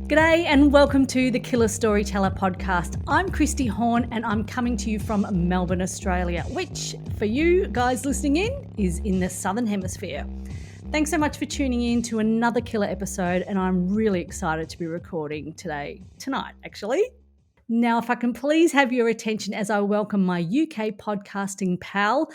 G'day and welcome to the Killer Storyteller podcast. I'm Christy Horn and I'm coming to you from Melbourne, Australia, which for you guys listening in is in the Southern Hemisphere. Thanks so much for tuning in to another killer episode, and I'm really excited to be recording tonight actually. Now, if I can please have your attention as I welcome my UK podcasting pal,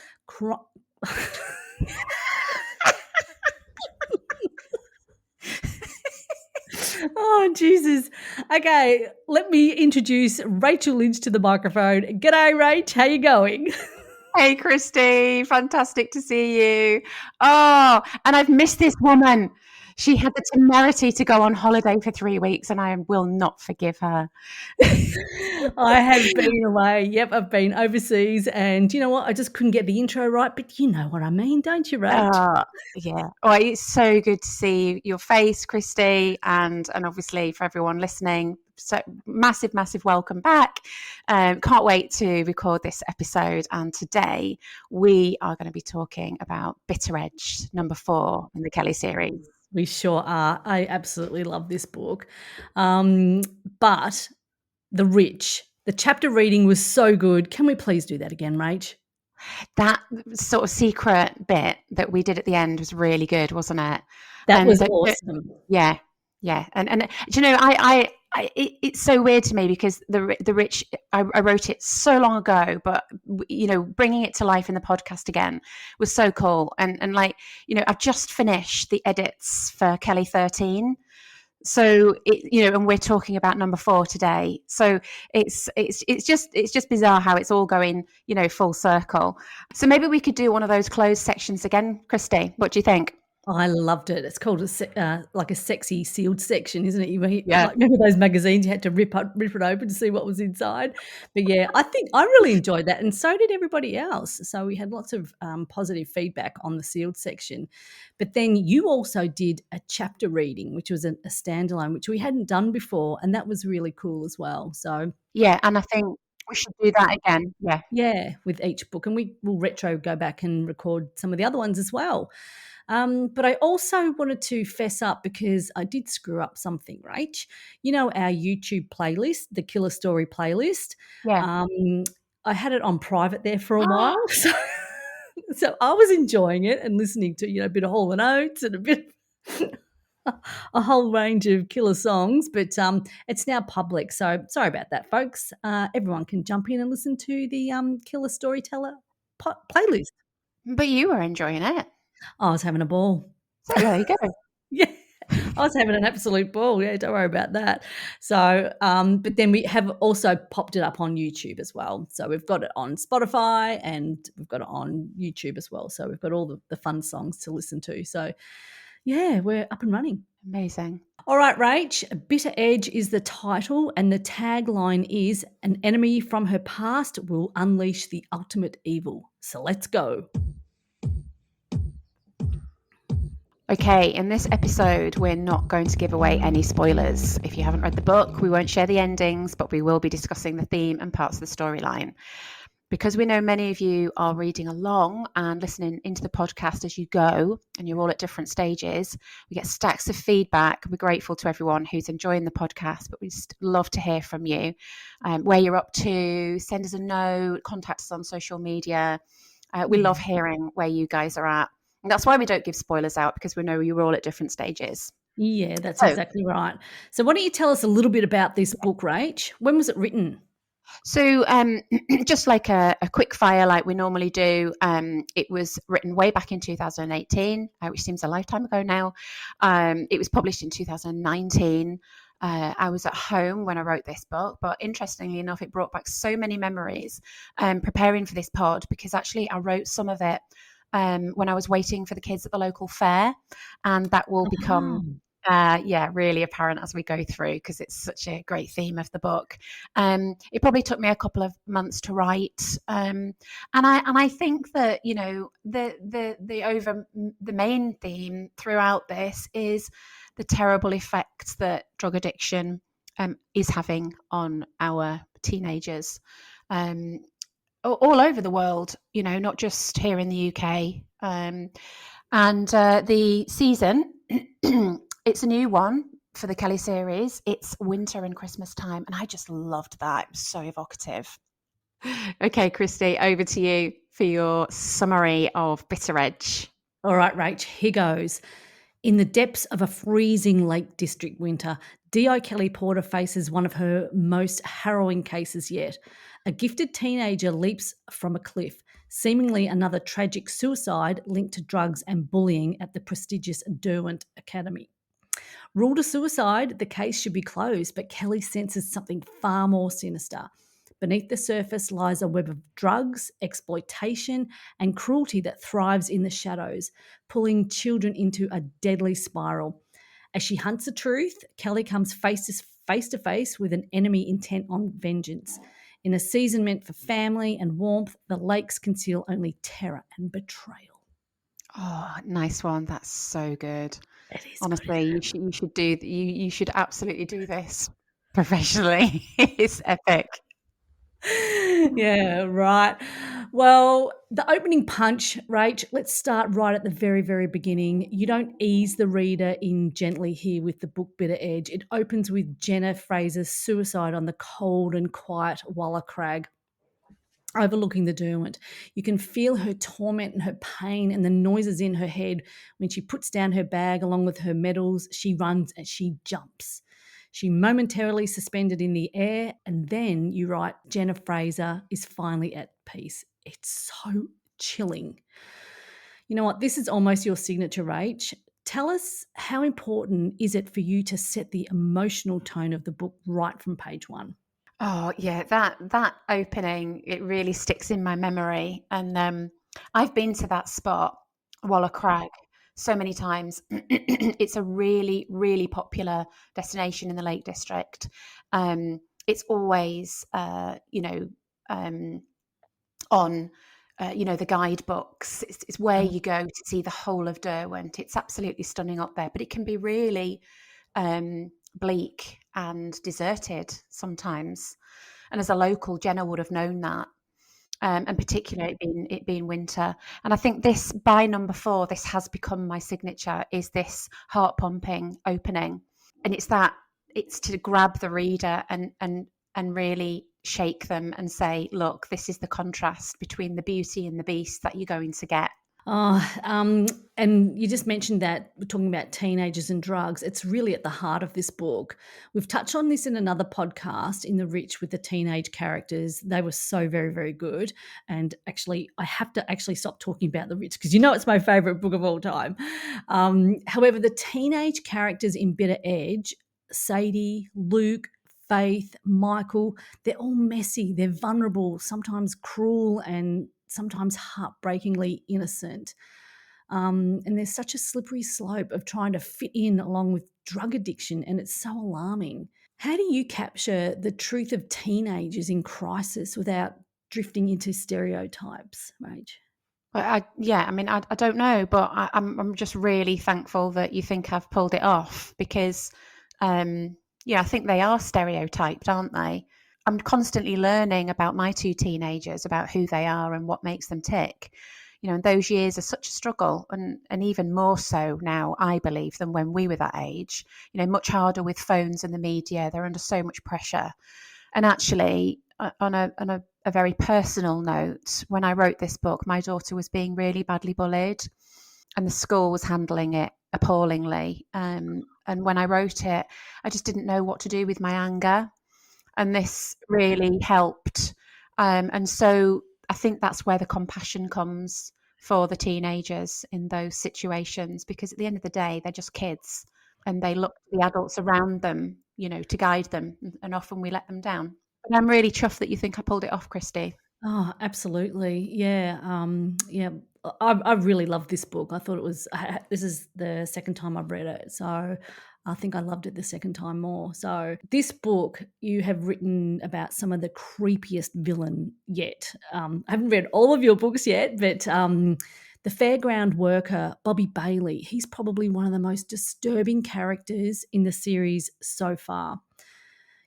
Oh, Jesus. Okay, let me introduce Rachel Lynch to the microphone. G'day, Rach. How you going? Hey, Christy. Fantastic to see you. Oh, and I've missed this woman. She had the temerity to go on holiday for 3 weeks, and I will not forgive her. I have been away. Yep, I've been overseas. And you know what? I just couldn't get the intro right, but you know what I mean, don't you, Rach? Yeah. Oh, it's so good to see your face, Christy, and obviously for everyone listening. So massive welcome back. Can't wait to record this episode, and today we are going to be talking about Bitter Edge, number 4 in the Kelly series. We sure are. I absolutely love this book. But the chapter reading was so good. Can we please do that again, Rach? That sort of secret bit that we did at the end was really good, wasn't it? That was awesome. Yeah. And do you know, it's so weird to me because the rich, I wrote it so long ago, but you know, bringing it to life in the podcast again was so cool. And like, you know, I've just finished the edits for Kelly 13. So and we're talking about number 4 today. So it's just bizarre how it's all going, you know, full circle. So maybe we could do one of those closed sections again, Christy. What do you think? I loved it. It's called like a sexy sealed section, isn't it? Yeah. Like, remember those magazines you had to rip it open to see what was inside? But yeah, I think I really enjoyed that, and so did everybody else. So we had lots of positive feedback on the sealed section. But then you also did a chapter reading, which was a standalone, which we hadn't done before, and that was really cool as well. So yeah, and I think we should do that again. Yeah, with each book, and we will go back and record some of the other ones as well. But I also wanted to fess up because I did screw up something, Rach. You know, our YouTube playlist, the Killer Story playlist. Yeah. I had it on private there for a while. So I was enjoying it and listening to, you know, a bit of Hall & Oates and a bit a whole range of killer songs, but it's now public. So sorry about that, folks. Everyone can jump in and listen to the Killer Storyteller playlist. But you were enjoying it. I was having a ball. So there you go. Yeah, I was having an absolute ball. Yeah, don't worry about that. So, but then we have also popped it up on YouTube as well. So we've got it on Spotify and we've got it on YouTube as well. So we've got all the fun songs to listen to. So, yeah, we're up and running. Amazing. All right, Rach, Bitter Edge is the title, and the tagline is, "An enemy from her past will unleash the ultimate evil." So let's go. Okay, in this episode, we're not going to give away any spoilers. If you haven't read the book, we won't share the endings, but we will be discussing the theme and parts of the storyline. Because we know many of you are reading along and listening into the podcast as you go, and you're all at different stages, we get stacks of feedback. We're grateful to everyone who's enjoying the podcast, but we just love to hear from you, where you're up to. Send us a note, contact us on social media. We love hearing where you guys are at. And that's why we don't give spoilers out, because we know you're all at different stages. Yeah, that's exactly right. So why don't you tell us a little bit about this book, Rach? When was it written? So just like a quick fire like we normally do, it was written way back in 2018, which seems a lifetime ago now. It was published in 2019. I was at home when I wrote this book, but interestingly enough, it brought back so many memories preparing for this pod, because actually I wrote some of it when I was waiting for the kids at the local fair, and that will become really apparent as we go through, because it's such a great theme of the book. It probably took me a couple of months to write, and I think that, you know, the main theme throughout this is the terrible effects that drug addiction is having on our teenagers. All over the world, you know, not just here in the UK. And the season, it's a new one. for the Kelly series, it's winter and Christmas time, and I just loved that. It was so evocative. Okay, Christy, over to you for your summary of Bitter Edge. All right, Rach, here goes. In the depths of a freezing Lake District winter, D.I. Kelly Porter faces one of her most harrowing cases yet. A gifted teenager leaps from a cliff, seemingly another tragic suicide linked to drugs and bullying at the prestigious Derwent Academy. Ruled a suicide, the case should be closed, but Kelly senses something far more sinister. Beneath the surface lies a web of drugs, exploitation, and cruelty that thrives in the shadows, pulling children into a deadly spiral. As she hunts the truth, Kelly comes face to face with an enemy intent on vengeance. In a season meant for family and warmth, the lakes conceal only terror and betrayal. Oh, nice one. That's so good. It is Honestly, you should absolutely do this professionally. It's epic. Yeah, right. Well, the opening punch, Rach, let's start right at the very, very beginning. You don't ease the reader in gently here with the book Bitter Edge. It opens with Jenna Fraser's suicide on the cold and quiet Walla Crag, overlooking the Derwent. You can feel her torment and her pain and the noises in her head. When she puts down her bag along with her medals, she runs and she jumps. She momentarily suspended in the air, and then you write, Jenna Fraser is finally at peace. It's so chilling. You know what? This is almost your signature, Rach. Tell us, how important is it for you to set the emotional tone of the book right from page one? Oh yeah, that opening, it really sticks in my memory. And I've been to that spot, Walla Crag, so many times. It's a really, really popular destination in the Lake District. It's always, on, the guidebooks. It's where you go to see the whole of Derwent. It's absolutely stunning up there, but it can be really bleak and deserted sometimes. And as a local, Jenna would have known that. And particularly it being winter. And I think this, by number 4, this has become my signature, is this heart pumping opening. And it's to grab the reader and really shake them and say, look, this is the contrast between the beauty and the beast that you're going to get. And you just mentioned that we're talking about teenagers and drugs. It's really at the heart of this book. We've touched on this in another podcast, in The Rich, with the teenage characters. They were so very, very good. And actually, I have to actually stop talking about The Rich because you know it's my favourite book of all time. However, the teenage characters in Bitter Edge, Sadie, Luke, Faith, Michael, they're all messy, they're vulnerable, sometimes cruel, and sometimes heartbreakingly innocent. And there's such a slippery slope of trying to fit in along with drug addiction, and it's so alarming. How do you capture the truth of teenagers in crisis without drifting into stereotypes, Rage? I don't know, but I'm just really thankful that you think I've pulled it off because, I think they are stereotyped, aren't they? I'm constantly learning about my 2 teenagers, about who they are and what makes them tick. And those years are such a struggle, and even more so now, I believe, than when we were that age. Much harder with phones and the media. They're under so much pressure. And actually, on a very personal note, when I wrote this book, my daughter was being really badly bullied, and the school was handling it appallingly. And when I wrote it, I just didn't know what to do with my anger. And this really helped. And so I think that's where the compassion comes for the teenagers in those situations, because at the end of the day, they're just kids and they look to the adults around them, to guide them. And often we let them down. But I'm really chuffed that you think I pulled it off, Christy. Oh, absolutely. Yeah. Yeah. I really loved this book. I thought it was, this is the second time I've read it. So I think I loved it the second time more. So this book, you have written about some of the creepiest villain yet. I haven't read all of your books yet, but the fairground worker, Bobby Bailey, he's probably one of the most disturbing characters in the series so far.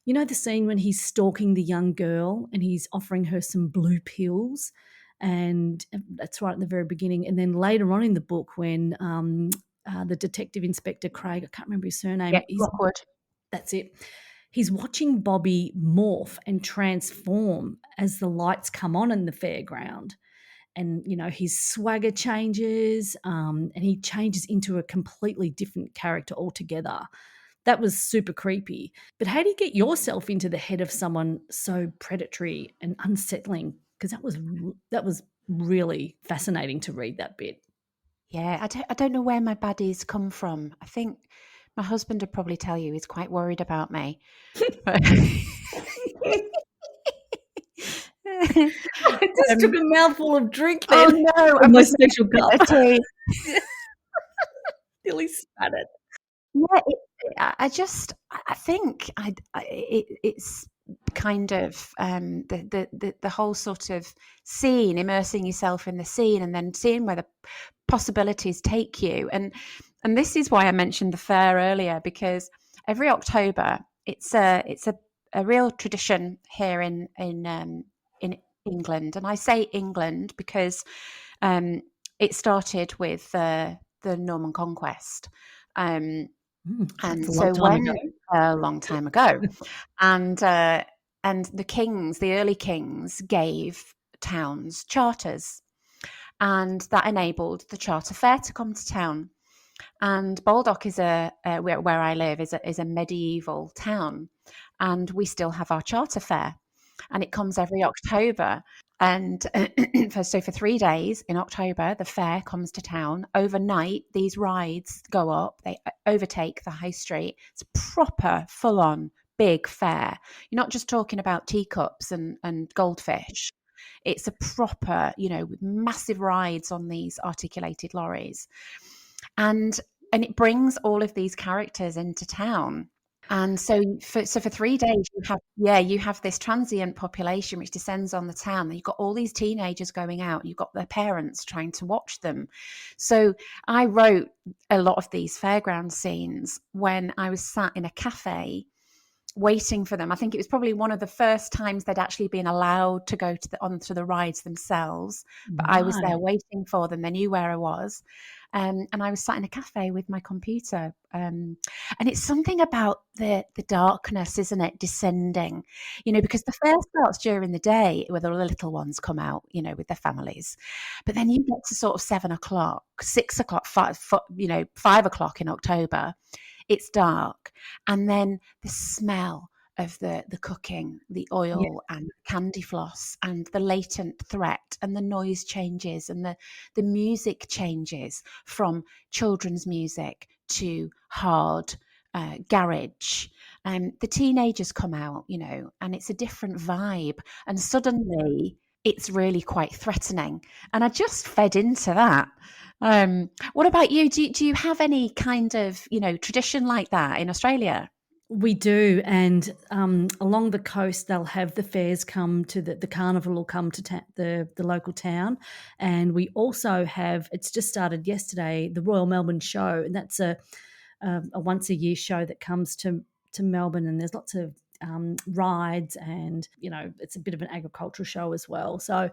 You know the scene when he's stalking the young girl and he's offering her some blue pills? And that's right at the very beginning. And then later on in the book when the detective inspector Craig, I can't remember his surname. Yeah, Rockwood. That's it. He's watching Bobby morph and transform as the lights come on in the fairground. And, his swagger changes, and he changes into a completely different character altogether. That was super creepy. But how do you get yourself into the head of someone so predatory and unsettling? Because that was really fascinating to read that bit. Yeah, I don't know where my baddies come from. I think my husband would probably tell you he's quite worried about me. But I just took a mouthful of drink oh then no, I from my must special cup. have tea. Nearly spat it. Yeah, I think it's kind of the whole sort of scene, immersing yourself in the scene, and then seeing where the possibilities take you. And this is why I mentioned the fair earlier, because every October it's a real tradition here in England, and I say England because it started with the Norman Conquest. Um, That's and a long so time ago. when a long time ago, and uh, and the early kings gave towns charters, and that enabled the charter fair to come to town. And Baldock is where I live is a medieval town, and we still have our charter fair, and it comes every October. And so for 3 days in October, the fair comes to town. Overnight, these rides go up. They overtake the high street. It's a proper, full-on, big fair. You're not just talking about teacups and goldfish. It's a proper, with massive rides on these articulated lorries. And it brings all of these characters into town. And so for 3 days, you have this transient population which descends on the town. You've got all these teenagers going out. You've got their parents trying to watch them. So I wrote a lot of these fairground scenes when I was sat in a cafe waiting for them. I think it was probably one of the first times they'd actually been allowed to go onto the rides themselves. But I was there Right. waiting for them. They knew where I was. And I was sat in a cafe with my computer. And it's something about the darkness, isn't it, descending, because the fair starts during the day where the little ones come out, with their families. But then you get to sort of 7 o'clock, 6 o'clock, 5 o'clock in October. It's dark. And then the smell of the cooking, the Yeah. oil and candy floss, and the latent threat, and the noise changes, and the music changes from children's music to hard garage. The teenagers come out, and it's a different vibe. And suddenly it's really quite threatening. And I just fed into that. What about you? Do you have any kind of, tradition like that in Australia? We do, and along the coast, they'll have the fairs come to the carnival will come to the local town, and we also have. It's just started yesterday, the Royal Melbourne Show, and that's a once a year show that comes to Melbourne, and there's lots of rides, and it's a bit of an agricultural show as well. So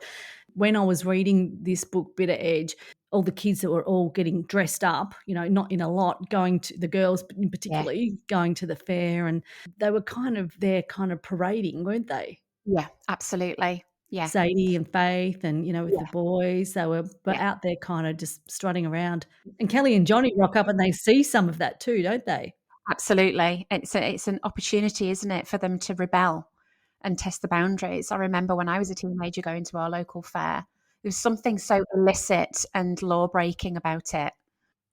when I was reading this book, Bitter Edge, all the kids that were all getting dressed up, not in a lot, going to the girls in Yeah, particularly going to the fair, and they were kind of there, kind of parading, weren't they? yeah, absolutely. Yeah, Sadie and Faith, and with the yeah, boys, they were yeah, out there, kind of just strutting around. And Kelly and Johnny rock up, and they see some of that too, don't they? absolutely. It's an opportunity, isn't it, for them to rebel and test the boundaries. I remember when I was a teenager going to our local fair, there was something so illicit and law breaking about it.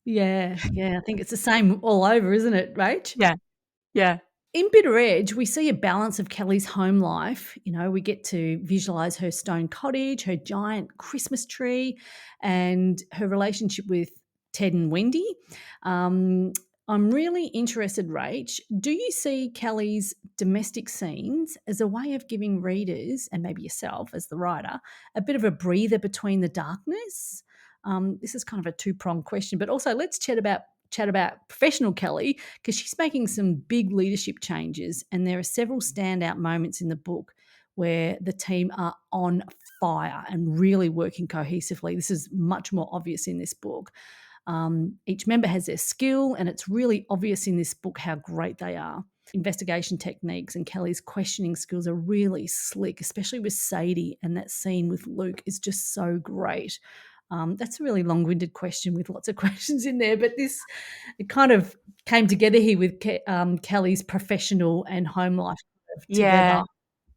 Yeah, yeah. I think it's the same all over, isn't it, Rach? Yeah, yeah, In Bitter Edge, we see a balance of Kelly's home life. We get to visualize her stone cottage, her giant Christmas tree, and her relationship with Ted and Wendy. Um, I'm really interested, Rach. Do you see Kelly's domestic scenes as a way of giving readers, and maybe yourself as the writer, a bit of a breather between the darkness? This is kind of a two-pronged question, but also let's chat about professional Kelly, because she's making some big leadership changes, and there are several standout moments in the book where the team are on fire and really working cohesively. This is much more obvious in this book. Each member has their skill, and it's really obvious in this book how great they are. Investigation techniques and Kelly's questioning skills are really slick, especially with Sadie, and that scene with Luke is just so great. That's a really long-winded question with lots of questions in there, but it kind of came together here with Kelly's professional and home life together.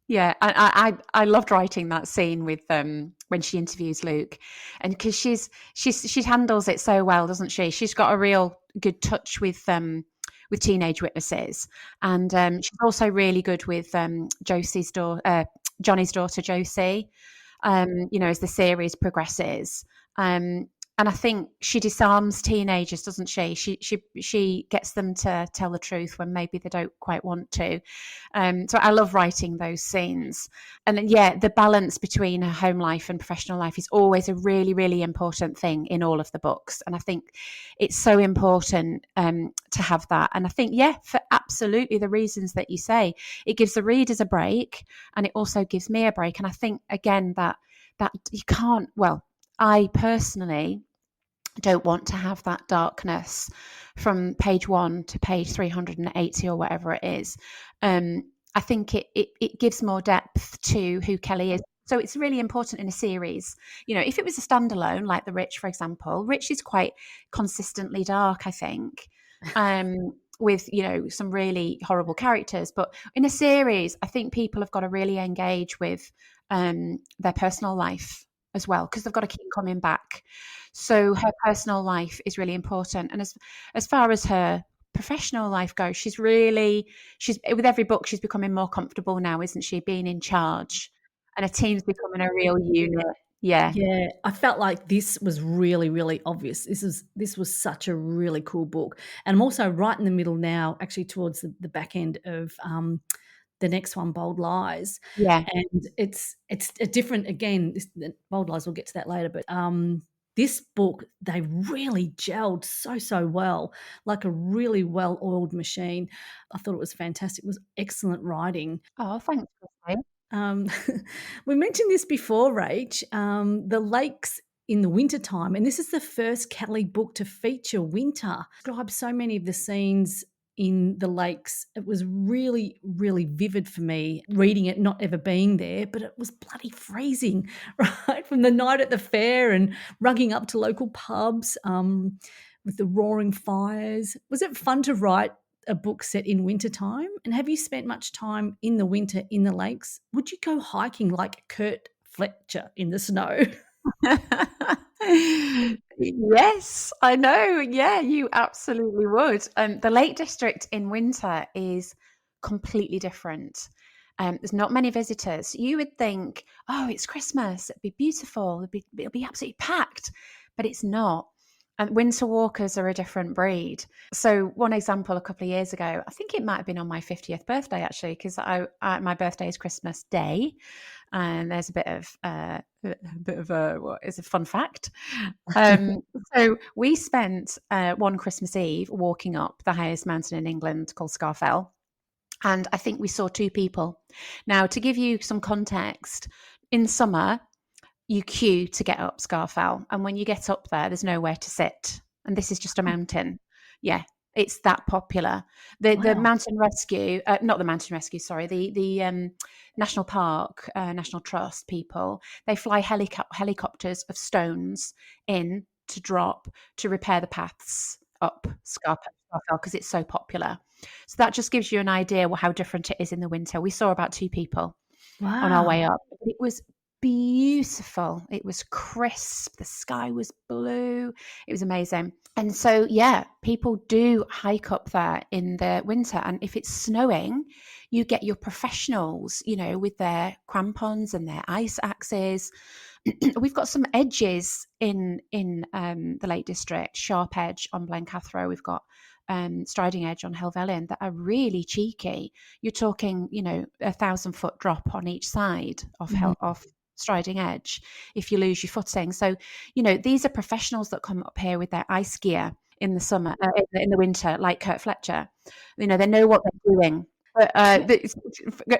Yeah, I loved writing that scene with when she interviews Luke, and because she handles it so well, doesn't she? She's got a real good touch with teenage witnesses, and she's also really good with Johnny's daughter Josie. As the series progresses. And I think she disarms teenagers, doesn't she? She gets them to tell the truth when maybe they don't quite want to. So I love writing those scenes. And then, the balance between her home life and professional life is always a really, really important thing in all of the books. And I think it's so important to have that. And I think, for absolutely the reasons that you say, it gives the readers a break, and it also gives me a break. And I think, again, that you can't, I personally don't want to have that darkness from page 1 to page 380 or whatever it is. I think it gives more depth to who Kelly is. So it's really important in a series. If it was a standalone, like The Rich, for example, Rich is quite consistently dark, I think, with, some really horrible characters. But in a series, I think people have got to really engage with their personal life as well, because they've got to keep coming back. So her personal life is really important. And as far as her professional life goes, she's with every book, she's becoming more comfortable now, isn't she, being in charge, and her team's becoming a real unit. Yeah, I felt like this was really, really obvious. This was such a really cool book, and I'm also right in the middle now, actually towards the back end of the next one, Bold Lies. Yeah. And it's a different, again, Bold Lies, we'll get to that later, but this book, they really gelled so well, like a really well-oiled machine. I thought it was fantastic. It was excellent writing. Oh, thanks, Christine. We mentioned this before, Rach, the lakes in the wintertime, and this is the first Kelly book to feature winter. Described so many of the scenes in the lakes. It was really, really vivid for me reading it, not ever being there, but it was bloody freezing, right? From the night at the fair and rugging up to local pubs with the roaring fires. Was it fun to write a book set in wintertime? And have you spent much time in the winter in the lakes? Would you go hiking like Kurt Fletcher in the snow? Yes, I know. Yeah, you absolutely would. The Lake District in winter is completely different. There's not many visitors. You would think, oh, it's Christmas, it'd be beautiful, it'll be absolutely packed, but it's not. And winter walkers are a different breed. So one example, a couple of years ago, I think it might have been on my 50th birthday, actually, because my birthday is Christmas Day, and there's a bit of what is a fun fact. So we spent one Christmas Eve walking up the highest mountain in England called Scafell, and I think we saw 2 people. Now, to give you some context, in summer, you queue to get up Scafell, and when you get up there, there's nowhere to sit, and this is just a mountain. Yeah, it's that popular. The mountain rescue, not the mountain rescue, sorry, the National Park, National Trust people, they fly helicopters of stones in to drop to repair the paths up Scafell because it's so popular. So that just gives you an idea how different it is in the winter. We saw about 2 people on our way up. It was beautiful. It was crisp. The sky was blue. It was amazing. And so, people do hike up there in the winter. And if it's snowing, you get your professionals, with their crampons and their ice axes. We've got some edges in the Lake District, Sharp Edge on Blencathra. We've got Striding Edge on Helvellyn that are really cheeky. You're talking, 1,000-foot drop on each side of Striding Edge if you lose your footing. So, these are professionals that come up here with their ice gear in the summer, in the winter, like Kurt Fletcher. They know what they're doing. But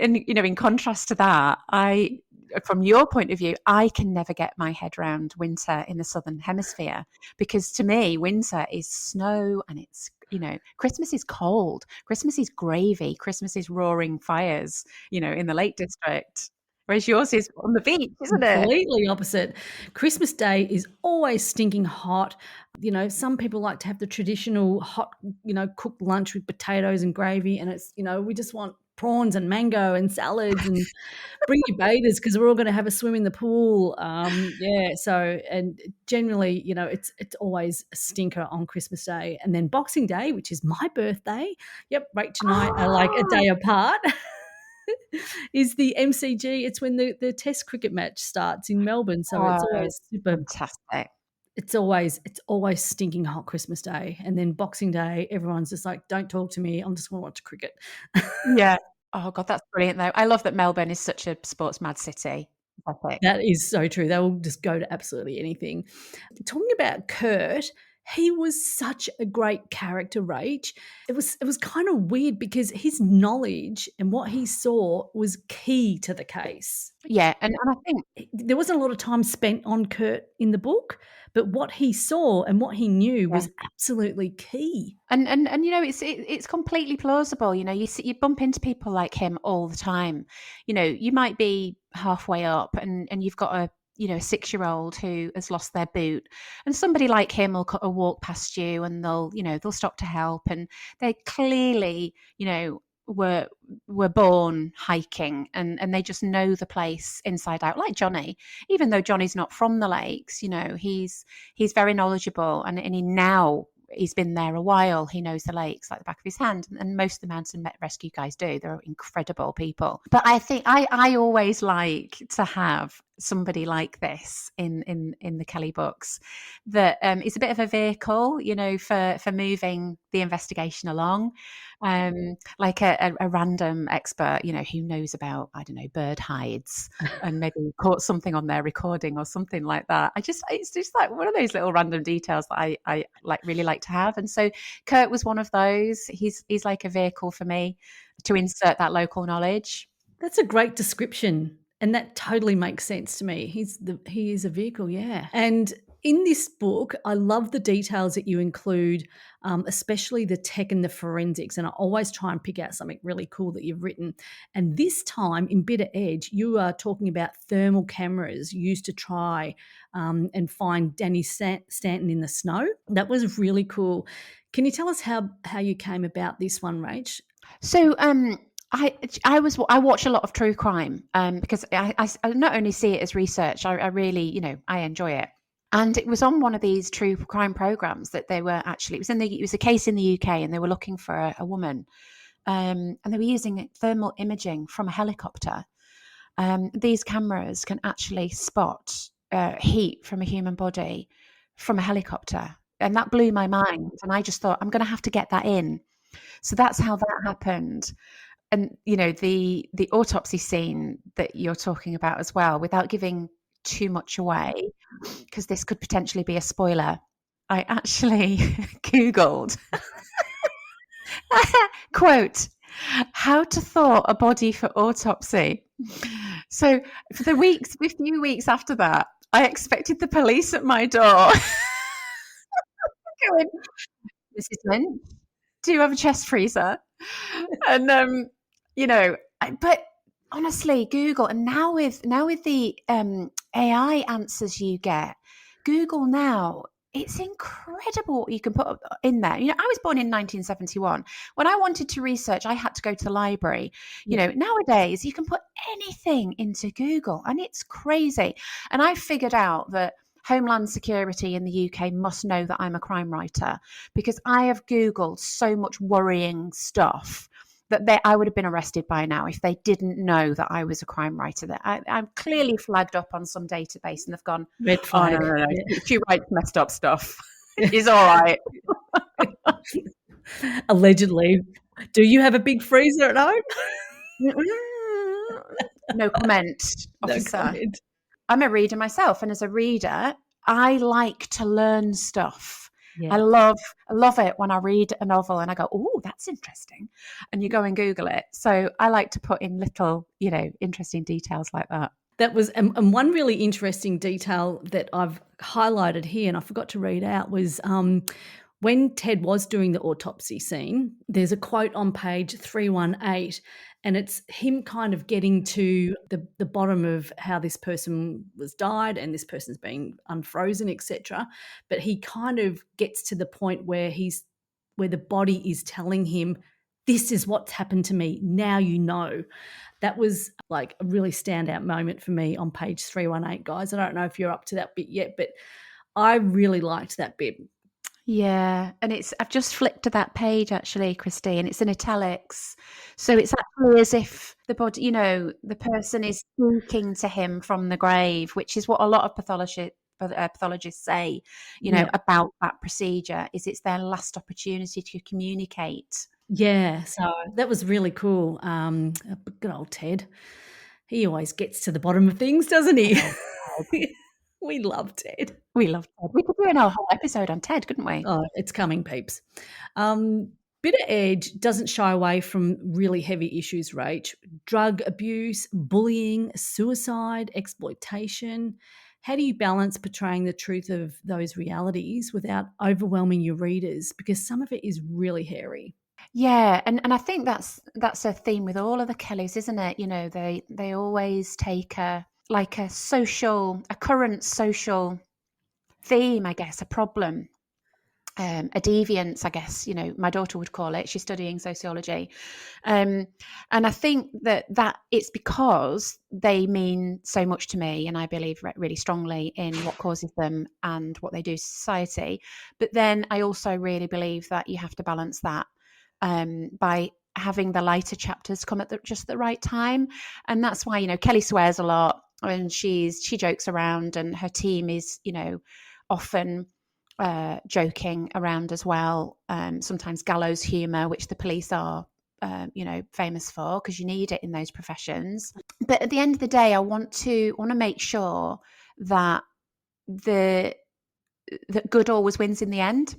in contrast to that, I from your point of view, I can never get my head around winter in the Southern Hemisphere, because to me, winter is snow and it's, Christmas is cold. Christmas is gravy. Christmas is roaring fires, in the Lake District. Whereas yours is on the beach, isn't it? Completely opposite. Christmas Day is always stinking hot. Some people like to have the traditional hot, cooked lunch with potatoes and gravy, and it's, we just want prawns and mango and salads and bring your bathers because we're all going to have a swim in the pool. So, and generally, it's always a stinker on Christmas Day. And then Boxing Day, which is my birthday. Yep, Rach and I are like a day apart. Is the MCG. It's when the Test cricket match starts in Melbourne. So it's always super fantastic. It's always stinking hot Christmas Day. And then Boxing Day, everyone's just like, don't talk to me. I'm just want to watch cricket. Yeah. Oh God, that's brilliant though. I love that Melbourne is such a sports mad city. Epic. That is so true. They will just go to absolutely anything. Talking about Kurt, he was such a great character, Rach. It was kind of weird because his knowledge and what he saw was key to the case. Yeah, and I think there wasn't a lot of time spent on Kurt in the book, but what he saw and what he knew was absolutely key. And it's completely plausible. You bump into people like him all the time. You might be halfway up and you've got a 6-year-old who has lost their boot, and somebody like him will walk past you and they'll stop to help, and they clearly were born hiking and they just know the place inside out, like Johnny. Even though Johnny's not from the lakes, he's very knowledgeable, and he's been there a while. He knows the lakes like the back of his hand, and most of the mountain rescue guys do. They're incredible people. But I think I always like to have somebody like this in the Kelly books that is a bit of a vehicle, for moving the investigation along. Like a random expert, who knows about, I don't know, bird hides and maybe caught something on their recording or something like that. It's just like one of those little random details that I really like to have. And so Kurt was one of those. He's like a vehicle for me to insert that local knowledge. That's a great description. And that totally makes sense to me. He is a vehicle, yeah. And in this book, I love the details that you include, especially the tech and the forensics. And I always try and pick out something really cool that you've written. And this time in Bitter Edge, you are talking about thermal cameras used to try and find Danny Stanton in the snow. That was really cool. Can you tell us how you came about this one, Rach? So I watch a lot of true crime because I not only see it as research, I really, I enjoy it. And it was on one of these true crime programs that they were actually, it was a case in the UK, and they were looking for a woman, and they were using thermal imaging from a helicopter. These cameras can actually spot heat from a human body from a helicopter. And that blew my mind. And I just thought, I'm going to have to get that in. So that's how that happened. And, the autopsy scene that you're talking about as well, without giving too much away, because this could potentially be a spoiler, I actually Googled, quote, how to thaw a body for autopsy. So for a few weeks after that, I expected the police at my door. Going, Mrs. Lynch, do you have a chest freezer? And but honestly, Google, and now with the AI answers you get, Google now, it's incredible what you can put in there. I was born in 1971. When I wanted to research, I had to go to the library. Nowadays you can put anything into Google, and it's crazy. And I figured out that Homeland Security in the UK must know that I'm a crime writer, because I have Googled so much worrying stuff that I would have been arrested by now if they didn't know that I was a crime writer. That I'm clearly flagged up on some database, and they've gone, red flag. Oh, no. She writes messed up stuff. It's all right. Allegedly. Do you have a big freezer at home? No comment, officer. No comment. I'm a reader myself, and as a reader, I like to learn stuff. Yeah. I love it when I read a novel and I go, oh, that's interesting. And you go and Google it. So I like to put in little, interesting details like that. That was, and one really interesting detail that I've highlighted here, and I forgot to read out, was when Ted was doing the autopsy scene, there's a quote on page 318, and it's him kind of getting to the bottom of how this person was died and this person's being unfrozen, etc. But he kind of gets to the point where the body is telling him, this is what's happened to me. Now you know. That was like a really standout moment for me on page 318, guys. I don't know if you're up to that bit yet, but I really liked that bit. Yeah, and I've just flicked to that page actually, Christy, and it's in italics. So it's actually as if the body, the person is speaking to him from the grave, which is what a lot of pathologists say, about that procedure, is it's their last opportunity to communicate. Yeah, so that was really cool. Good old Ted. He always gets to the bottom of things, doesn't he? We love Ted. We love Ted. We could do a whole episode on Ted, couldn't we? Oh, it's coming, peeps. Bitter Edge doesn't shy away from really heavy issues, Rach. Drug abuse, bullying, suicide, exploitation. How do you balance portraying the truth of those realities without overwhelming your readers? Because some of it is really hairy. Yeah, and I think that's a theme with all of the Kellys, isn't it? They always take a current social theme, I guess, a problem, a deviance, I guess, my daughter would call it. She's studying sociology. And I think that it's because they mean so much to me, and I believe really strongly in what causes them and what they do to society. But then I also really believe that you have to balance that by having the lighter chapters come at just the right time. And that's why, Kelly swears a lot, and she jokes around, and her team is, often joking around as well. Sometimes gallows humor, which the police are, famous for, because you need it in those professions. But at the end of the day, I want to make sure that that good always wins in the end,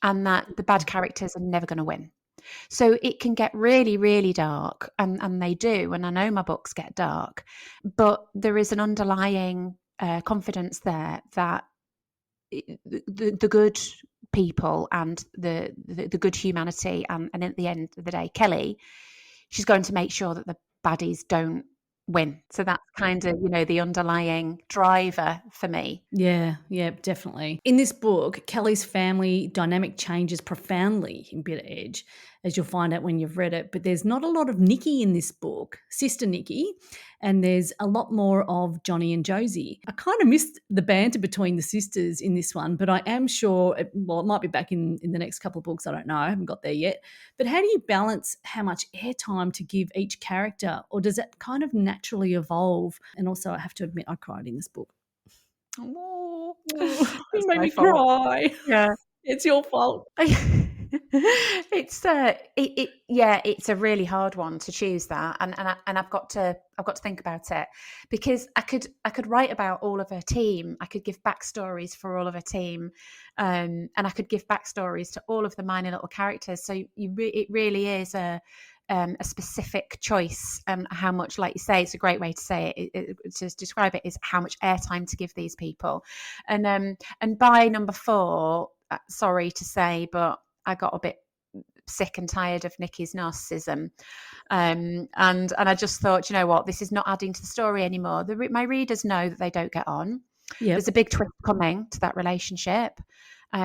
and that the bad characters are never going to win. So it can get really, really dark, and they do. And I know my books get dark, but there is an underlying confidence there that the good people and the good humanity, and at the end of the day, Kelly, she's going to make sure that the baddies don't win. So that's kind of, the underlying driver for me. Yeah, definitely. In this book, Kelly's family dynamic changes profoundly in Bitter Edge, as you'll find out when you've read it. But there's not a lot of Nikki in this book, Sister Nikki, and there's a lot more of Johnny and Josie. I kind of missed the banter between the sisters in this one, but I am sure, it might be back in the next couple of books. I don't know. I haven't got there yet. But how do you balance how much airtime to give each character, or does it kind of naturally evolve? And also, I have to admit, I cried in this book. Oh, you made me cry. Yeah, it's your fault. It's it's a really hard one to choose that, and I've got to think about it, because I could write about all of her team. I could give backstories for all of her team, and I could give backstories to all of the minor little characters. So it really is a specific choice, and how much, like you say, it's a great way to say it, to describe it, is how much airtime to give these people. And by number 4, sorry to say, but I got a bit sick and tired of Nikki's narcissism, and I just thought, you know what, this is not adding to the story anymore. My readers know that they don't get on. Yep. There's a big twist coming to that relationship,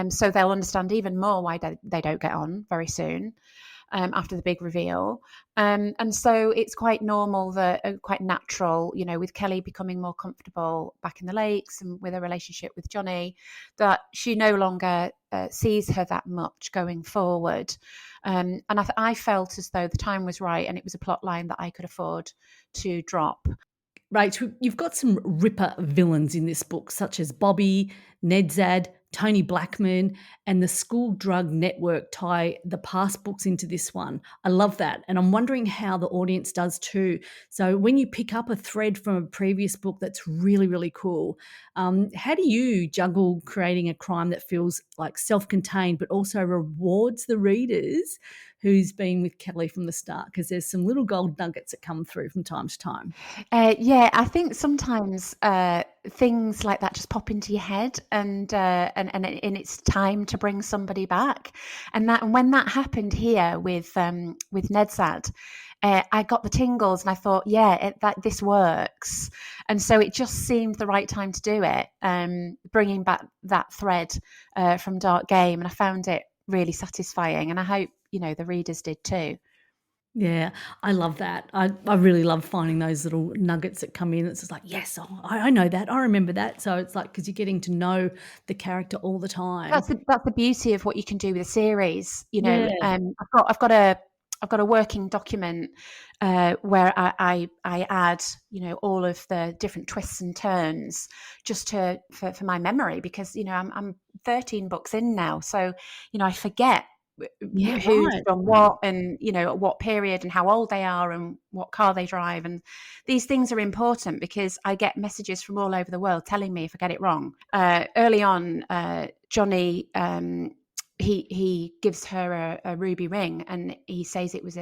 so they'll understand even more why they don't get on very soon. After the big reveal. And so it's quite normal, quite natural, with Kelly becoming more comfortable back in the lakes and with a relationship with Johnny, that she no longer sees her that much going forward. And I felt as though the time was right, and it was a plot line that I could afford to drop. Right, you've got some ripper villains in this book, such as Bobby, Nedzad, Tony Blackman, and the school drug network tie the past books into this one. I love that. And I'm wondering how the audience does too. So when you pick up a thread from a previous book, that's really, really cool. How do you juggle creating a crime that feels like self-contained, but also rewards the readers who's been with Kelly from the start, because there's some little gold nuggets that come through from time to time. Yeah, I think sometimes things like that just pop into your head, and it's time to bring somebody back. And when that happened here with Nedzad, I got the tingles, and I thought, yeah, that this works. And so it just seemed the right time to do it, bringing back that thread from Dark Game, and I found it really satisfying, and I hope the readers did too. Yeah, I love that. I really love finding those little nuggets that come in. It's just like, yes, I know that. I remember that. So it's like, because you're getting to know the character all the time. That's the beauty of what you can do with a series. Yeah. I've got a working document where I add all of the different twists and turns just for my memory, because I'm 13 books in now, so I forget who's done what, and at what period, and how old they are, and what car they drive, and these things are important because I get messages from all over the world telling me if I get it wrong. Early on, Johnny, he gives her a ruby ring, and he says it was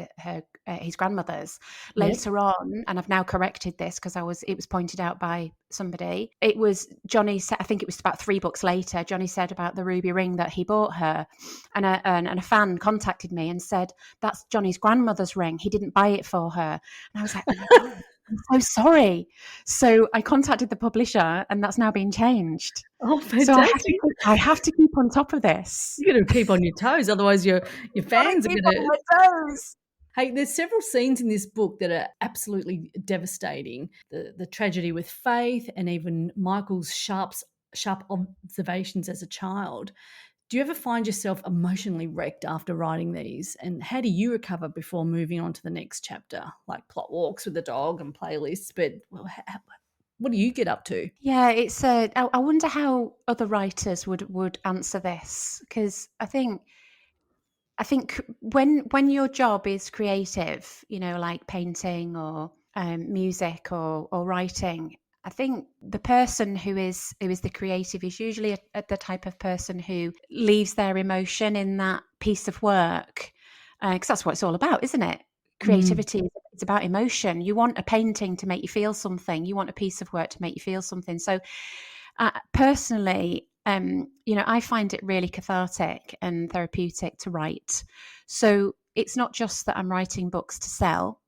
his grandmother's. Later on, and I've now corrected this because it was pointed out by somebody. It was Johnny said, I think it was about 3 books later, Johnny said about the ruby ring that he bought her, and a fan contacted me and said, that's Johnny's grandmother's ring. He didn't buy it for her. And I was like, oh my God, I'm so sorry. So I contacted the publisher, and that's now been changed. Oh, fantastic. So I have to keep on top of this. You're going to keep on your toes, otherwise your fans are going to keep on my toes. Hey, there's several scenes in this book that are absolutely devastating. The tragedy with Faith, and even Michael's sharp observations as a child. Do you ever find yourself emotionally wrecked after writing these? And how do you recover before moving on to the next chapter, like plot walks with the dog and playlists? But what do you get up to? Yeah, it's I wonder how other writers would answer this, because I think when your job is creative, like painting or music or writing, I think the person who is the creative is usually the type of person who leaves their emotion in that piece of work, because that's what it's all about, isn't it? Creativity, it's about emotion. You want a painting to make you feel something. You want a piece of work to make you feel something. So personally, I find it really cathartic and therapeutic to write. So it's not just that I'm writing books to sell.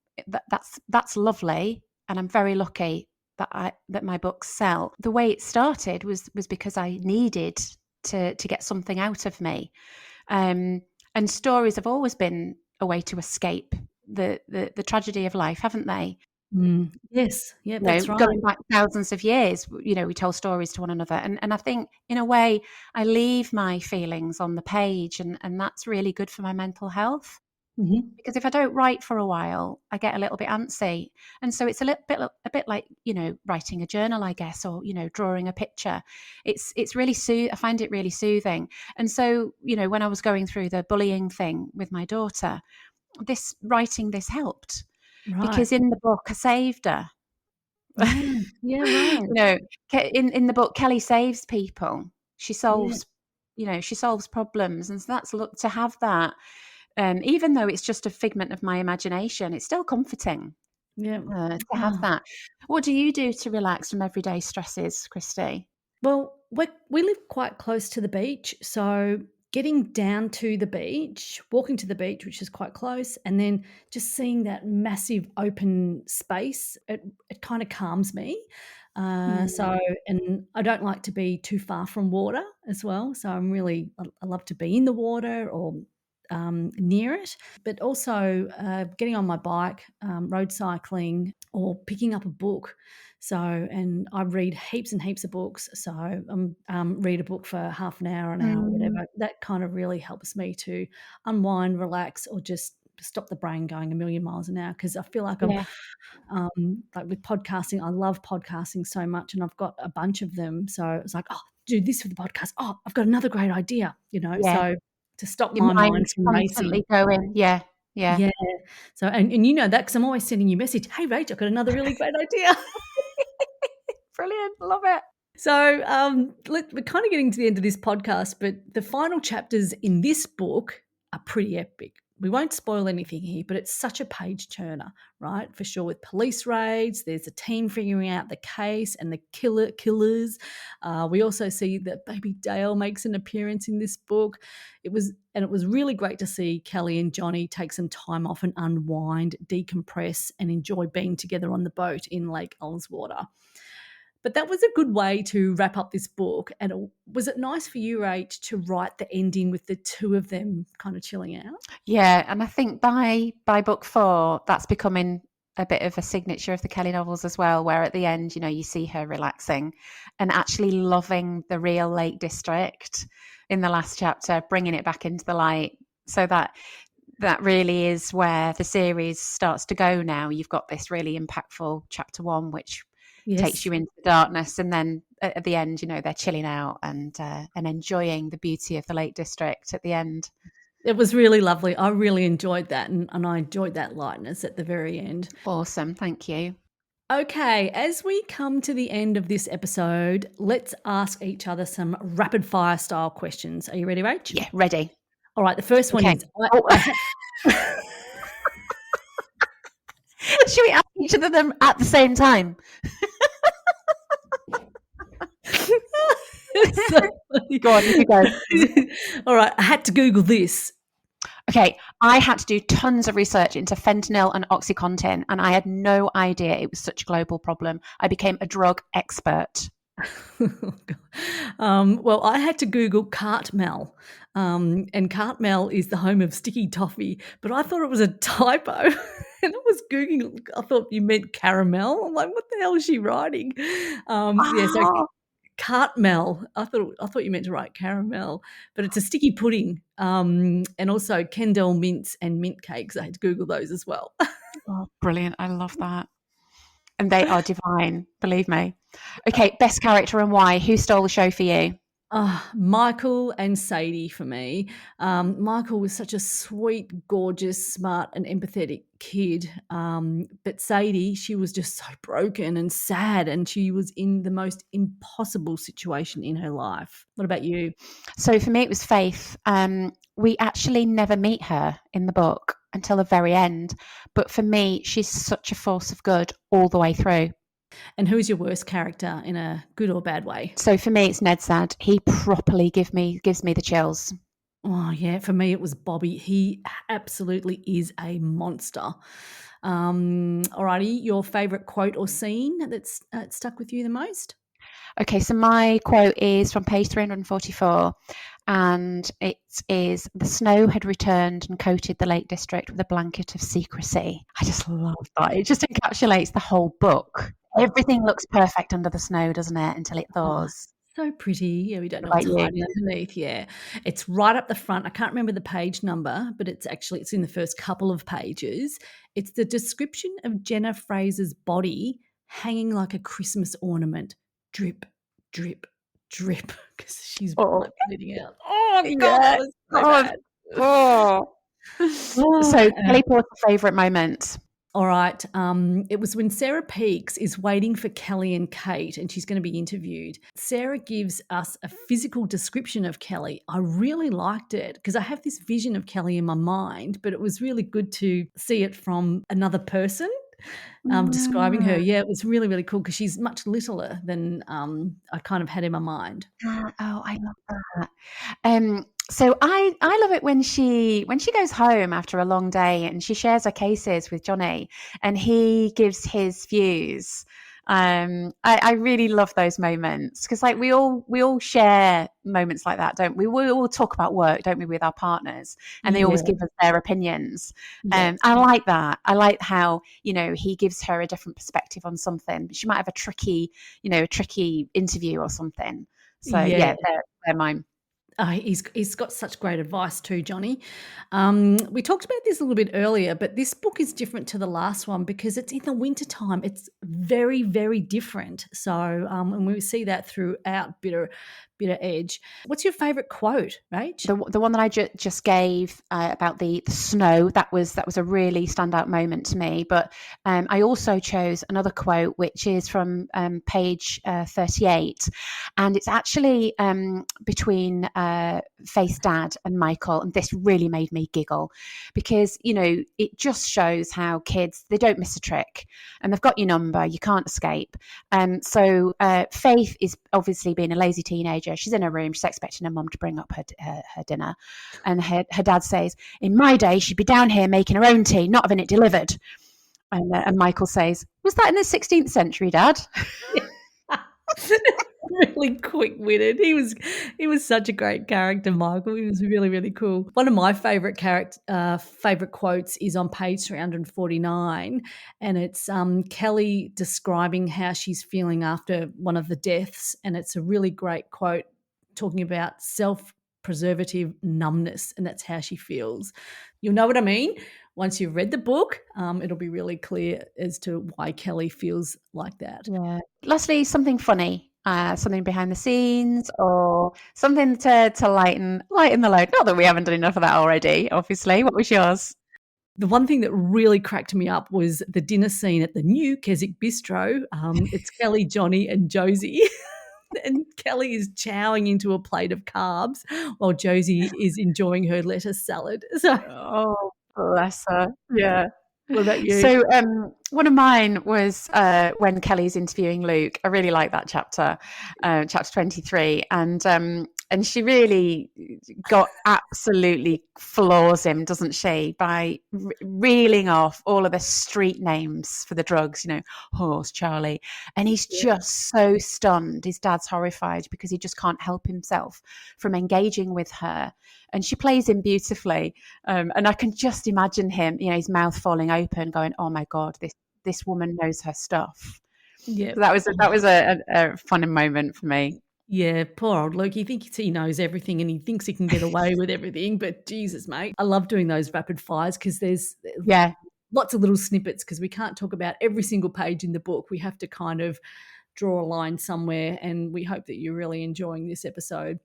That's lovely, and I'm very lucky that my books sell. The way it started was because I needed to get something out of me, and stories have always been a way to escape the tragedy of life, haven't they? Yes, yeah, that's right. Going back thousands of years, we tell stories to one another, and I think in a way I leave my feelings on the page, and that's really good for my mental health. Mm-hmm. Because if I don't write for a while, I get a little bit antsy, and so it's a bit like writing a journal, I guess, or drawing a picture. It's really I find it really soothing. And so when I was going through the bullying thing with my daughter, writing this helped. Right. Because in the book I saved her. Yeah, right. In the book, Kelly saves people. She solves, she solves problems, and so that's to have that. Even though it's just a figment of my imagination, it's still comforting. To have that. What do you do to relax from everyday stresses, Christy? Well, we live quite close to the beach, so getting down to the beach, walking to the beach, which is quite close, and then just seeing that massive open space, it kind of calms me. So, and I don't like to be too far from water as well. So I love to be in the water or near it, but also getting on my bike, road cycling, or picking up a book. So, and I read heaps and heaps of books. So, read a book for half an hour, whatever. That kind of really helps me to unwind, relax, or just stop the brain going a million miles an hour. Because I feel like like with podcasting, I love podcasting so much, and I've got a bunch of them. So it's like, oh, do this for the podcast. Oh, I've got another great idea. So to stop Your my mind from constantly racing. going. Yeah. So, and you know that because I'm always sending you a message. Hey, Rach, I've got another really great idea. Brilliant. Love it. So we're kind of getting to the end of this podcast, but the final chapters in this book are pretty epic. we won't spoil anything here, but it's such a page turner, right? For sure, with police raids, there's a team figuring out the case and the killers. We also see that baby Dale makes an appearance in this book. It was really great to see Kelly and Johnny take some time off and unwind, decompress, and enjoy being together on the boat in Lake Ullswater. But that was a good way to wrap up this book. And was it nice for you, Rach, to write the ending with the two of them kind of chilling out? Yeah, and I think by book 4, that's becoming a bit of a signature of the Kelly novels as well, where at the end, you see her relaxing and actually loving the real Lake District in the last chapter, bringing it back into the light. So that really is where the series starts to go now. You've got this really impactful chapter 1, which takes you into the darkness, and then at the end, they're chilling out and enjoying the beauty of the Lake District at the end. It was really lovely. I really enjoyed that, and I enjoyed that lightness at the very end. Awesome, thank you. Okay, as we come to the end of this episode, let's ask each other some rapid fire style questions. Are you ready, Rach? Yeah, ready. All right, the first one is... Should we ask each of them at the same time? Go on, you go. All right, I had to Google this. Okay, I had to do tons of research into fentanyl and OxyContin, and I had no idea it was such a global problem. I became a drug expert. Well, I had to Google Cartmel, and Cartmel is the home of sticky toffee, but I thought it was a typo. And I was Googling, I thought you meant caramel. I'm like, what the hell is she writing? Yeah, so Cartmel. I thought you meant to write caramel, but it's a sticky pudding. And also Kendall mints and mint cakes. I had to Google those as well. Oh, brilliant. I love that. And they are divine, believe me. Okay, best character and why? Who stole the show for you? Michael and Sadie for me. Michael was such a sweet, gorgeous, smart and empathetic kid. But Sadie, she was just so broken and sad, and she was in the most impossible situation in her life. What about you? So for me, it was Faith. We actually never meet her in the book until the very end. But for me, she's such a force of good all the way through. And who's your worst character in a good or bad way? So for me, it's Ned Sad. He properly gives me the chills. Oh, yeah. For me, it was Bobby. He absolutely is a monster. Alrighty, your favourite quote or scene that's stuck with you the most? Okay, so my quote is from page 344, and it is, "The snow had returned and coated the Lake District with a blanket of secrecy." I just love that. It just encapsulates the whole book. Everything looks perfect under the snow, doesn't it, until it thaws. So pretty. Yeah, we don't know what's hiding underneath. Yeah, it's right up the front. I can't remember the page number, but it's in the first couple of pages. It's the description of Jenna Fraser's body hanging like a Christmas ornament. Drip, drip, drip, because she's bleeding out. Oh, God, yes. So Kelly Porter's favourite moment? All right. It was when Sarah Peaks is waiting for Kelly and Kate, and she's going to be interviewed. Sarah gives us a physical description of Kelly. I really liked it because I have this vision of Kelly in my mind, but it was really good to see it from another person describing her. Yeah, it was really, really cool because she's much littler than I kind of had in my mind. Oh, I love that. So I love it when she goes home after a long day and she shares her cases with Johnny and he gives his views. I really love those moments because like we all share moments like that, don't we? We all talk about work, don't we, with our partners, and they always give us their opinions. Yes. I like that. I like how, he gives her a different perspective on something. She might have a tricky interview or something. So yeah, they're mine. He's got such great advice too, Johnny. We talked about this a little bit earlier, but this book is different to the last one because it's in the wintertime. It's very, very different. So, and we see that throughout Bitter Edge. What's your favourite quote, Rach? The one that I just gave about the snow, that was a really standout moment to me. But I also chose another quote, which is from page 38. And it's actually between Faith's dad and Michael, and this really made me giggle because, you know, it just shows how kids, they don't miss a trick and they've got your number, you can't escape. So Faith is obviously being a lazy teenager. She's in her room, she's expecting her mum to bring up her dinner. And her dad says, in my day, she'd be down here making her own tea, not having it delivered. And Michael says, was that in the 16th century, Dad? Really quick-witted. He was such a great character, Michael. He was really, really cool. One of my favorite quotes is on page 349, and it's Kelly describing how she's feeling after one of the deaths, and it's a really great quote talking about self-preservative numbness, and that's how she feels. You'll know what I mean. Once you've read the book, it'll be really clear as to why Kelly feels like that. Yeah. Lastly, something funny, something behind the scenes, or something to lighten the load. Not that we haven't done enough of that already, obviously. What was yours? The one thing that really cracked me up was the dinner scene at the new Keswick Bistro. It's Kelly, Johnny, and Josie. And Kelly is chowing into a plate of carbs while Josie is enjoying her lettuce salad. So, oh, bless her. Yeah. What about you? So one of mine was when Kelly's interviewing Luke. I really like that chapter, chapter 23. And she really absolutely floors him, doesn't she, by reeling off all of the street names for the drugs, you know, Horse, Charlie. And he's just so stunned. His dad's horrified because he just can't help himself from engaging with her. And she plays him beautifully. And I can just imagine him, you know, his mouth falling open going, oh my God, this woman knows her stuff. Yeah. So that was a fun moment for me. Yeah, poor old Luke. He thinks he knows everything and he thinks he can get away with everything. But Jesus, mate, I love doing those rapid fires because there's lots of little snippets because we can't talk about every single page in the book. We have to kind of draw a line somewhere, and we hope that you're really enjoying this episode.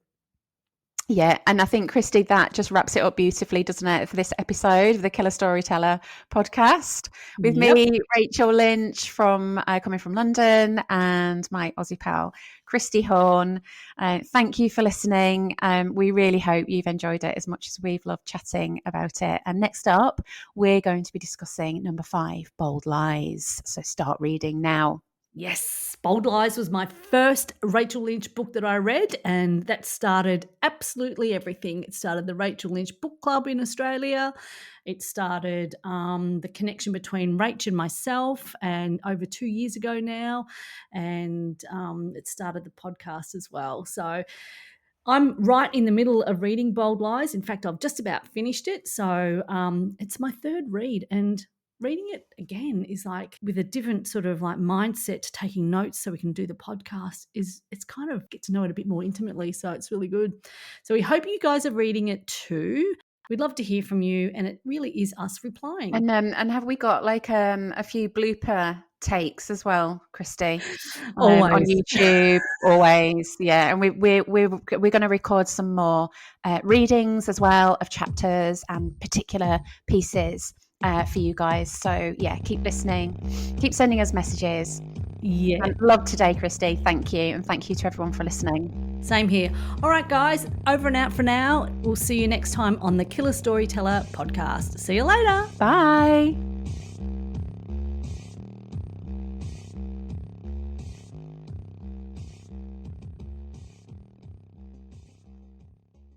Yeah, and I think, Christy, that just wraps it up beautifully, doesn't it, for this episode of the Killer Storyteller podcast with me, Rachel Lynch, coming from London, and my Aussie pal, Christy Horn. Thank you for listening. We really hope you've enjoyed it as much as we've loved chatting about it. And next up, we're going to be discussing number 5, Bold Lies. So start reading now. Yes, Bold Lies was my first Rachel Lynch book that I read, and that started absolutely everything. It started the Rachel Lynch Book Club in Australia. It started the connection between Rach and myself, and over 2 years ago now, and it started the podcast as well. So I'm right in the middle of reading Bold Lies. In fact, I've just about finished it. So it's my third read, and reading it again is like with a different sort of like mindset, taking notes so we can do the podcast it's kind of get to know it a bit more intimately. So it's really good. So we hope you guys are reading it too. We'd love to hear from you, and it really is us replying. And have we got like a few blooper takes as well, Christy? Always. On YouTube, always. Yeah, and we're going to record some more readings as well of chapters and particular pieces for you guys. So yeah, keep listening, keep sending us messages. Yeah, and love today, Christy. Thank you, and thank you to everyone for listening. Same here. All right, guys, over and out for now. We'll see you next time on the Killer Storyteller podcast. See you later. Bye.